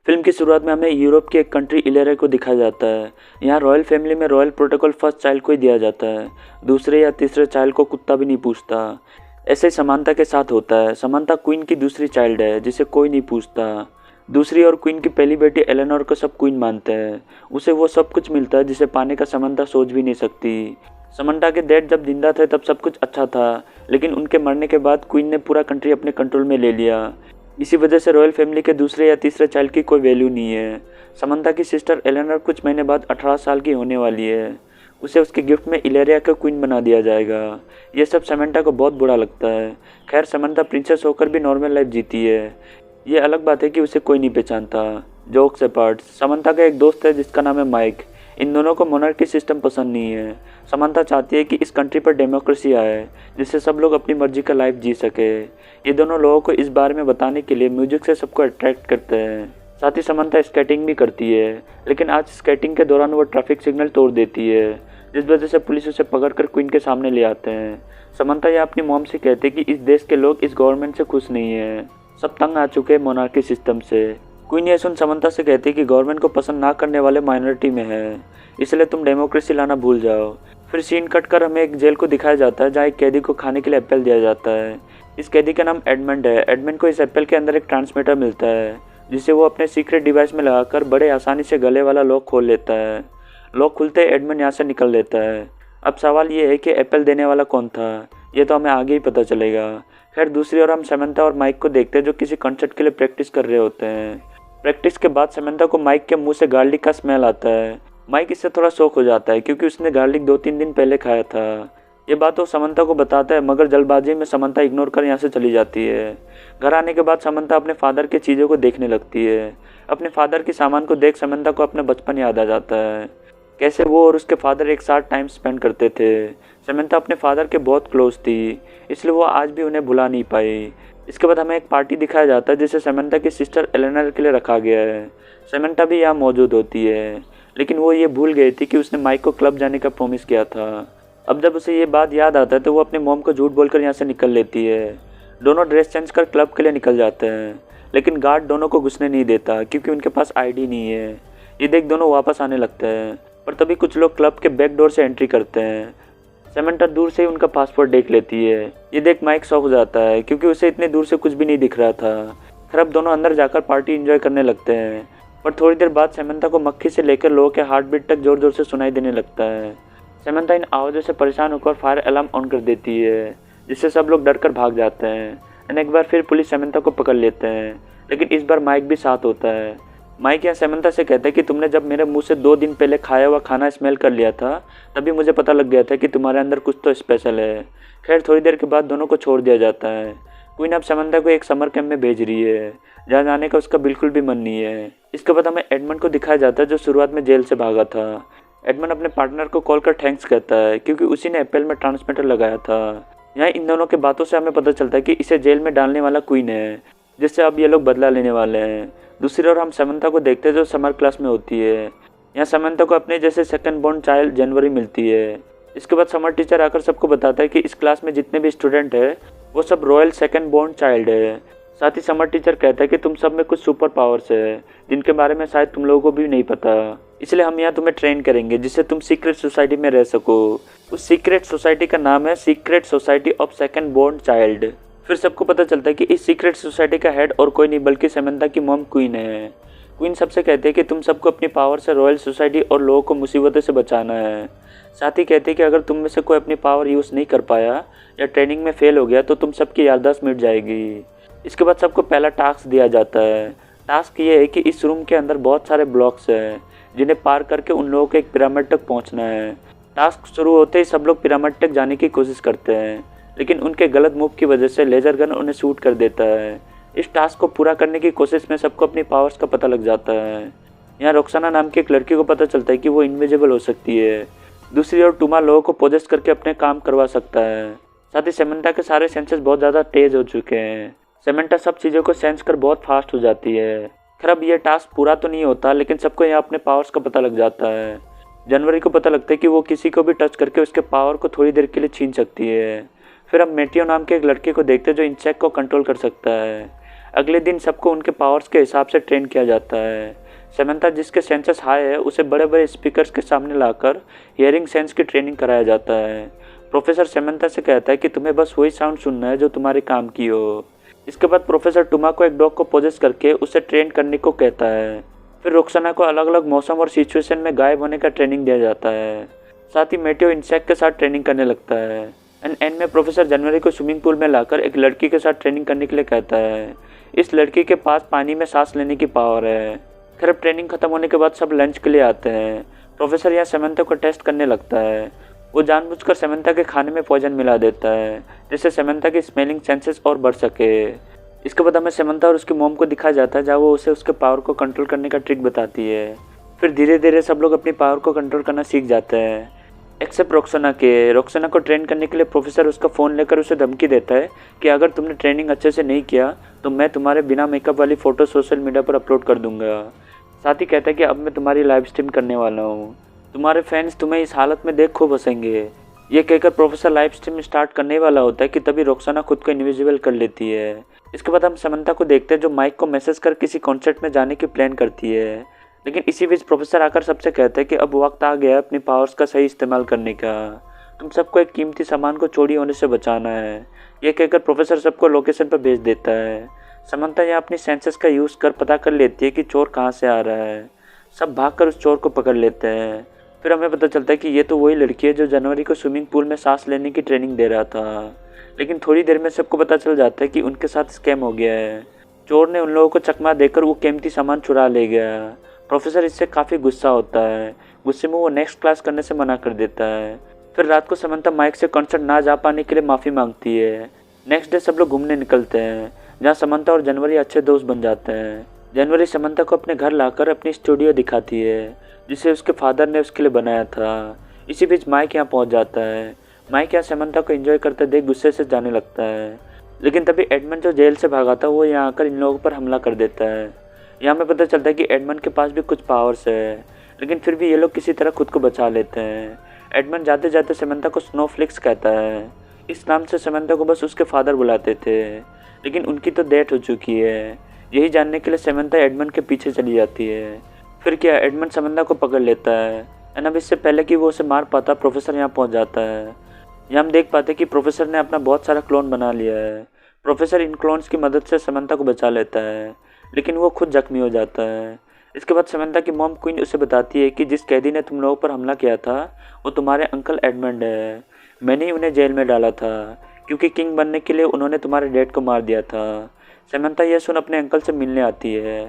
Film की शुरुआत में हमें यूरोप की एक कंट्री इलेरिया को दिखाया जाता है। यहाँ रॉयल फैमिली में रॉयल प्रोटोकॉल फर्स्ट चाइल्ड को ही दिया जाता है। दूसरे या तीसरे चाइल्ड को कुत्ता भी नहीं पूछता। ऐसे ही समानता के साथ होता है। समानता क्वीन की दूसरी चाइल्ड है जिसे कोई नहीं पूछता। दूसरी और क्वीन की पहली बेटी एलेनोर को सब क्वीन मानते हैं। उसे वो सब कुछ मिलता है जिसे पाने का समानता सोच भी नहीं सकती। समंता के डैड जब जिंदा थे तब सब कुछ अच्छा था, लेकिन उनके मरने के बाद क्वीन ने पूरा कंट्री अपने कंट्रोल में ले लिया। इसी वजह से रॉयल फैमिली के दूसरे या तीसरे चाइल्ड की कोई वैल्यू नहीं है। समंता की सिस्टर एलेनोर कुछ महीने बाद 18 साल की होने वाली है। उसे उसके गिफ्ट में इलेरिया का क्वीन बना दिया जाएगा। ये सब समंता को बहुत बुरा लगता है। खैर, समंता प्रिंसेस होकर भी नॉर्मल लाइफ जीती है। ये अलग बात है कि उसे कोई नहीं पहचानता। जोक्स अपार्ट, समंता का एक दोस्त है जिसका नाम है माइक। इन दोनों को मोनार्की सिस्टम पसंद नहीं है। समंता चाहती है कि इस कंट्री पर डेमोक्रेसी आए जिससे सब लोग अपनी मर्जी का लाइफ जी सके। ये दोनों लोगों को इस बारे में बताने के लिए म्यूजिक से सबको अट्रैक्ट करते हैं। साथ ही समंता स्केटिंग भी करती है, लेकिन आज स्केटिंग के दौरान वो ट्रैफिक सिग्नल तोड़ देती है, जिस वजह से पुलिस उसे पकड़कर क्वीन के सामने ले आते हैं। समंता यह अपनी मॉम से कहते हैं कि इस देश के लोग इस गवर्नमेंट से खुश नहीं है। सब तंग आ चुके हैं मोनार्की सिस्टम से। क्वीन ये सुन समंता से कहती है कि गवर्नमेंट को पसंद ना करने वाले माइनॉरिटी में है, इसलिए तुम डेमोक्रेसी लाना भूल जाओ। फिर सीन कट कर हमें एक जेल को दिखाया जाता है जहाँ एक कैदी को खाने के लिए एप्पल दिया जाता है। इस कैदी का नाम एडमंड है। एडमंड को इस एप्पल के अंदर एक ट्रांसमीटर मिलता है जिसे वो अपने सीक्रेट डिवाइस में लगाकर बड़े आसानी से गले वाला लॉक खोल लेता है। लॉक खुलते ही एडमंड यहाँ से निकल लेता है। अब सवाल ये है कि एप्पल देने वाला कौन था, ये तो हमें आगे ही पता चलेगा। खैर, दूसरी ओर हम समंता और माइक को देखते हैं जो किसी कंसर्ट के लिए प्रैक्टिस कर रहे होते हैं। प्रैक्टिस के बाद समंता को माइक के मुंह से गार्लिक का स्मेल आता है। माइक इससे थोड़ा शॉक हो जाता है क्योंकि उसने गार्लिक 2-3 दिन पहले खाया था। ये बात वो समंता को बताता है, मगर जल्दबाजी में समंता इग्नोर कर यहाँ से चली जाती है। घर आने के बाद समंता अपने फादर की चीज़ों को देखने लगती है। अपने फादर के सामान को देख समंता को अपना बचपन याद आ जाता है, कैसे वो और उसके फादर एक साथ टाइम स्पेंड करते थे। समंता अपने फादर के बहुत क्लोज थी, इसलिए वो आज भी उन्हें भुला नहीं पाई। इसके बाद हमें एक पार्टी दिखाया जाता है जिसे समंता की सिस्टर एलेनोर के लिए रखा गया है। समंता भी यहाँ मौजूद होती है, लेकिन वो ये भूल गई थी कि उसने माइक को क्लब जाने का प्रॉमिस किया था। अब जब उसे ये बात याद आता है तो वो अपने मॉम को झूठ बोलकर यहाँ से निकल लेती है। दोनों ड्रेस चेंज कर क्लब के लिए निकल जाते हैं, लेकिन गार्ड दोनों को घुसने नहीं देता क्योंकि उनके पास आईडी नहीं है। ये देख दोनों वापस आने लगते हैं, पर तभी कुछ लोग क्लब के बैक डोर से एंट्री करते हैं। समंता दूर से ही उनका पासपोर्ट देख लेती है। ये देख माइक शॉक हो जाता है क्योंकि उसे इतने दूर से कुछ भी नहीं दिख रहा था। फिर अब दोनों अंदर जाकर पार्टी एंजॉय करने लगते हैं, पर थोड़ी देर बाद समंता को मक्खी से लेकर लोगों के हार्ट बीट तक जोर जोर से सुनाई देने लगता है। समंता इन आवाज़ों से परेशान होकर फायर अलार्म ऑन कर देती है, जिससे सब लोग डर कर भाग जाते हैं। एंड एक बार फिर पुलिस समंता को पकड़ लेते हैं, लेकिन इस बार माइक भी साथ होता है। माइक यहाँ समंता से कहता है कि तुमने जब मेरे मुंह से 2 दिन पहले खाया हुआ खाना स्मेल कर लिया था, तभी मुझे पता लग गया था कि तुम्हारे अंदर कुछ तो स्पेशल है। खैर, थोड़ी देर के बाद दोनों को छोड़ दिया जाता है। क्वीन अब समंता को एक समर कैंप में भेज रही है जहाँ जाने का उसका बिल्कुल भी मन नहीं है। इसके बाद हमें एडमंड को दिखाया जाता है जो शुरुआत में जेल से भागा था। एडमंड अपने पार्टनर को कॉल कर थैंक्स कहता है क्योंकि उसी ने एप्पल में ट्रांसमीटर लगाया था। यहाँ इन दोनों के बातों से हमें पता चलता है कि इसे जेल में डालने वाला क्वीन है, जिससे अब ये लोग बदला लेने वाले हैं। दूसरी ओर हम समंता को देखते हैं जो समर क्लास में होती है। यहाँ समंता को अपने जैसे सेकंड बोर्न चाइल्ड जनवरी मिलती है। इसके बाद समर टीचर आकर सबको बताता है कि इस क्लास में जितने भी स्टूडेंट है वो सब रॉयल सेकंड बोर्न चाइल्ड है। साथ ही समर टीचर कहता है कि तुम सब में कुछ सुपर पावर्स है जिनके बारे में शायद तुम लोगों को भी नहीं पता, इसलिए हम यहाँ तुम्हें ट्रेन करेंगे जिससे तुम सीक्रेट सोसाइटी में रह सको। उस सीक्रेट सोसाइटी का नाम है secret society of second born child. फिर सबको पता चलता है कि इस सीक्रेट सोसाइटी का हेड और कोई नहीं बल्कि समंता की मॉम क्वीन है। क्वीन सबसे कहते हैं कि तुम सबको अपनी पावर से रॉयल सोसाइटी और लोगों को मुसीबतों से बचाना है। साथ ही कहते हैं कि अगर तुम में से कोई अपनी पावर यूज़ नहीं कर पाया या ट्रेनिंग में फेल हो गया तो तुम सबकी याददाश्त मिट जाएगी। इसके बाद सबको पहला टास्क दिया जाता है। टास्क ये है कि इस रूम के अंदर बहुत सारे ब्लॉक्स हैं जिन्हें पार करके उन लोगों के एक पिरामिड तक पहुँचना है। टास्क शुरू होते ही सब लोग पिरामिड तक जाने की कोशिश करते हैं, लेकिन उनके गलत मूव की वजह से लेज़र गन उन्हें शूट कर देता है। इस टास्क को पूरा करने की कोशिश में सबको अपनी पावर्स का पता लग जाता है। यहाँ रोक्साना नाम की एक लड़की को पता चलता है कि वो इनविजिबल हो सकती है। दूसरी ओर टूमा लोगों को पोजेस करके अपने काम करवा सकता है। साथ ही समंता के सारे सेंसेस बहुत ज़्यादा तेज हो चुके हैं। समंता सब चीज़ों को सेंस कर बहुत फास्ट हो जाती है। खैर, अब ये टास्क पूरा तो नहीं होता, लेकिन सबको यहाँ अपने पावर्स का पता लग जाता है। जनवरी को पता लगता है कि वो किसी को भी टच करके उसके पावर को थोड़ी देर के लिए छीन सकती है। फिर हम मेटियो नाम के एक लड़के को देखते हैं जो इंसेक्ट को कंट्रोल कर सकता है। अगले दिन सबको उनके पावर्स के हिसाब से ट्रेन किया जाता है। समंथा जिसके सेंसेस हाई है उसे बड़े बड़े स्पीकर्स के सामने लाकर हियरिंग सेंस की ट्रेनिंग कराया जाता है। प्रोफेसर समंथा से कहता है कि तुम्हें बस वही साउंड सुनना है जो तुम्हारे काम की हो। इसके बाद प्रोफेसर टुमा को एक डॉग को पोजेस करके उसे ट्रेन करने को कहता है। फिर रोक्साना को अलग अलग मौसम और सिचुएशन में गायब होने का ट्रेनिंग दिया जाता है। साथ ही मेटेओ इंसेक्ट के साथ ट्रेनिंग करने लगता है। एंड में प्रोफेसर जनवरी को स्विमिंग पूल में लाकर एक लड़की के साथ ट्रेनिंग करने के लिए कहता है। इस लड़की के पास पानी में सांस लेने की पावर है। खैर अब ट्रेनिंग खत्म होने के बाद सब लंच के लिए आते हैं। प्रोफेसर यहाँ समंथा को टेस्ट करने लगता है। वो जानबूझकर समंथा के खाने में पॉइजन मिला देता है जिससे समंथा की स्मेलिंग सेंसेस और बढ़ सके। इसके बाद हमें समंथा और उसकी मॉम को दिखाया जाता है जहाँ वो उसे उसके पावर को कंट्रोल करने का ट्रिक बताती है। फिर धीरे धीरे सब लोग अपनी पावर को कंट्रोल करना सीख जाते हैं एक्सेप्ट रोक्साना के। रोक्साना को ट्रेन करने के लिए प्रोफेसर उसका फ़ोन लेकर उसे धमकी देता है कि अगर तुमने ट्रेनिंग अच्छे से नहीं किया तो मैं तुम्हारे बिना मेकअप वाली फ़ोटो सोशल मीडिया पर अपलोड कर दूंगा। साथ ही कहता है कि अब मैं तुम्हारी लाइव स्ट्रीम करने वाला हूँ, तुम्हारे फैंस तुम्हें इस हालत में देख खूब हंसेंगे। ये कहकर प्रोफेसर लाइव स्ट्रीम स्टार्ट करने वाला होता है कि तभी रोक्साना खुद को इनविजिबल कर लेती है। इसके बाद हम समंथा को देखते हैं जो माइक को मैसेज कर किसी कॉन्सर्ट में जाने की प्लान करती है। लेकिन इसी बीच प्रोफेसर आकर सबसे कहते हैं कि अब वक्त आ गया है अपनी पावर्स का सही इस्तेमाल करने का। तुम सबको एक कीमती सामान को चोरी होने से बचाना है। यह कहकर प्रोफेसर सबको लोकेशन पर भेज देता है। समंथा यहाँ अपनी सेंसेस का यूज़ कर पता कर लेती है कि चोर कहाँ से आ रहा है। सब भागकर उस चोर को पकड़ लेते हैं। फिर हमें पता चलता है कि ये तो वही लड़की है जो जनवरी को स्विमिंग पूल में सांस लेने की ट्रेनिंग दे रहा था। लेकिन थोड़ी देर में सबको पता चल जाता है कि उनके साथ स्कैम हो गया है। चोर ने उन लोगों को चकमा देकर वो कीमती सामान चुरा ले गया। प्रोफेसर इससे काफ़ी गुस्सा होता है। गुस्से में वो नेक्स्ट क्लास करने से मना कर देता है। फिर रात को समंथा माइक से कॉन्सर्ट ना जा पाने के लिए माफ़ी मांगती है। नेक्स्ट डे सब लोग घूमने निकलते हैं जहाँ समंथा और जनवरी अच्छे दोस्त बन जाते हैं। जनवरी समंथा को अपने घर लाकर अपनी स्टूडियो दिखाती है जिसे उसके फादर ने उसके लिए बनाया था। इसी बीच माइक यहाँ पहुँच जाता है। माइक यहाँ समंथा को एंजॉय करते देख गुस्से से जाने लगता है। लेकिन तभी एडमंड जो जेल से भागा था वो यहाँ आकर इन लोगों पर हमला कर देता है। यहाँ में पता चलता है कि एडमंड के पास भी कुछ पावर्स है, लेकिन फिर भी ये लोग किसी तरह खुद को बचा लेते हैं। एडमंड जाते जाते समंथा को स्नोफ्लिक्स कहता है। इस नाम से समंथा को बस उसके फादर बुलाते थे, लेकिन उनकी तो डेथ हो चुकी है। यही जानने के लिए समंथा एडमंड के पीछे चली जाती है। फिर क्या एडमंड समंथा को पकड़ लेता है। एंड अब इससे पहले कि वो उसे मार पाता प्रोफेसर यहाँ पहुँच जाता है। यहाँ हम देख पाते कि प्रोफेसर ने अपना बहुत सारा क्लोन बना लिया है। प्रोफेसर इन क्लोन्स की मदद से समंथा को बचा लेता है, लेकिन वो खुद जख्मी हो जाता है। इसके बाद समंथा की मॉम क्वीन उसे बताती है कि जिस कैदी ने तुम लोगों पर हमला किया था वो तुम्हारे अंकल एडमंड है। मैंने ही उन्हें जेल में डाला था क्योंकि किंग बनने के लिए उन्होंने तुम्हारे डैड को मार दिया था। समंथा यह सुन अपने अंकल से मिलने आती है।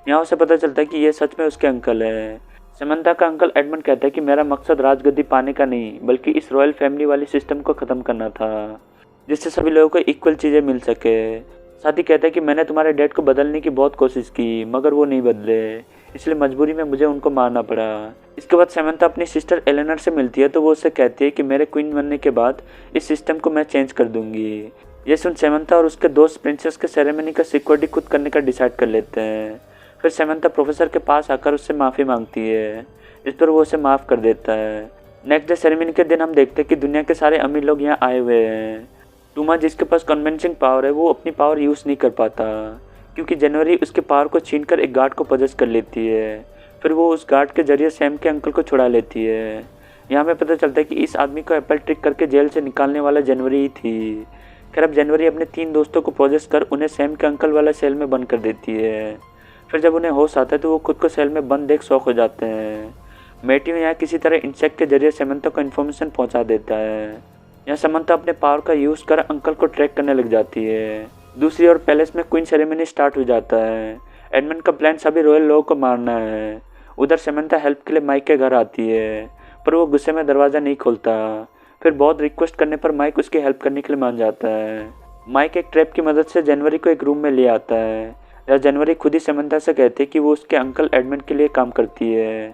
यहाँ उसे पता चलता है कि ये सच में उसके अंकल है। समंथा का अंकल एडमंड कहता है कि मेरा मकसद राजगद्दी पाने का नहीं बल्कि इस रॉयल फैमिली वाली सिस्टम को ख़त्म करना था जिससे सभी लोगों को इक्वल चीज़ें मिल सके। साथ ही कहता है कि मैंने तुम्हारे डैड को बदलने की बहुत कोशिश की मगर वो नहीं बदले, इसलिए मजबूरी में मुझे उनको मारना पड़ा। इसके बाद समंथा अपनी सिस्टर एलेनर से मिलती है तो वो उससे कहती है कि मेरे क्वीन बनने के बाद इस सिस्टम को मैं चेंज कर दूंगी। ये सुन समंथा और उसके दोस्त प्रिंसेस के सेरेमनी का सिक्योरिटी खुद करने का डिसाइड कर लेते हैं। फिर समंथा प्रोफेसर के पास आकर उससे माफ़ी मांगती है, इस पर वो उसे माफ़ कर देता है। नेक्स्ट डे सेरेमनी के दिन हम देखते हैं कि दुनिया के सारे अमीर लोग यहाँ आए हुए हैं। टूमा जिसके पास कन्विंसिंग पावर है वो अपनी पावर यूज़ नहीं कर पाता क्योंकि जनवरी उसके पावर को छीनकर एक गार्ड को पजेस कर लेती है। फिर वो उस गार्ड के जरिए सैम के अंकल को छुड़ा लेती है। यहाँ हमें पता चलता है कि इस आदमी को एप्पल ट्रिक करके जेल से निकालने वाला जनवरी ही थी। खैर अब जनवरी अपने 3 दोस्तों को पजेस कर उन्हें सैम के अंकल वाला सेल में बंद कर देती है। फिर जब उन्हें होश आता है तो वो खुद को सेल में बंद देख शॉक हो जाते हैं। मेटियो यहाँ किसी तरह इंसेक्ट के जरिए समंथा को इन्फॉर्मेशन पहुँचा देता है। यहाँ समंथा अपने पावर का यूज़ कर अंकल को ट्रैक करने लग जाती है। दूसरी ओर पैलेस में क्वीन सेरेमनी स्टार्ट हो जाता है। एडमंड का प्लान सभी रॉयल लोगों को मारना है। उधर समंथा हेल्प के लिए माइक के घर आती है पर वो गुस्से में दरवाज़ा नहीं खोलता। फिर बहुत रिक्वेस्ट करने पर माइक उसकी हेल्प करने के लिए मान जाता है। माइक एक ट्रैप की मदद से जनवरी को एक रूम में ले आता है जहाँ जनवरी खुद ही समंथा से कहती है कि वो उसके अंकल एडमंड के लिए काम करती है।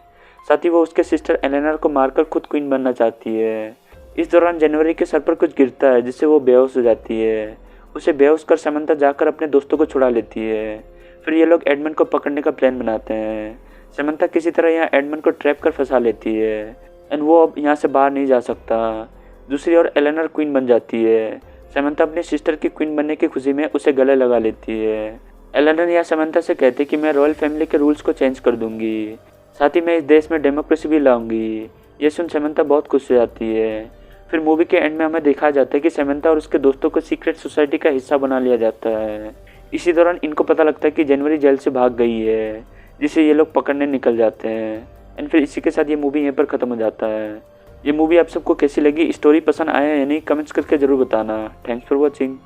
साथ ही वो उसके सिस्टर एलेनर को मारकर खुद क्वीन बनना चाहती है। इस दौरान जनवरी के सर पर कुछ गिरता है जिससे वो बेहोश हो जाती है। उसे बेहोश कर समंथा जाकर अपने दोस्तों को छुड़ा लेती है। फिर ये लोग एडमंड को पकड़ने का प्लान बनाते हैं। समंथा किसी तरह यहाँ एडमंड को ट्रैप कर फंसा लेती है एंड वो अब यहाँ से बाहर नहीं जा सकता। दूसरी ओर एलेनर क्वीन बन जाती है। समंथा अपनी सिस्टर की क्वीन बनने की खुशी में उसे गले लगा लेती है। एलेना या समंथा से कहती कि मैं रॉयल फैमिली के रूल्स को चेंज कर दूंगी, साथ ही मैं इस देश में डेमोक्रेसी भी लाऊंगी। ये सुन समंथा बहुत खुश हो जाती है। फिर मूवी के एंड में हमें दिखाया जाता है कि समंथा और उसके दोस्तों को सीक्रेट सोसाइटी का हिस्सा बना लिया जाता है। इसी दौरान इनको पता लगता है कि जनवरी जेल से भाग गई है, जिसे ये लोग पकड़ने निकल जाते हैं। एंड फिर इसी के साथ ये मूवी यहीं पर ख़त्म हो जाता है। ये मूवी आप सबको कैसी लगी, स्टोरी पसंद आया या नहीं, कमेंट्स करके ज़रूर बताना। Thanks for watching.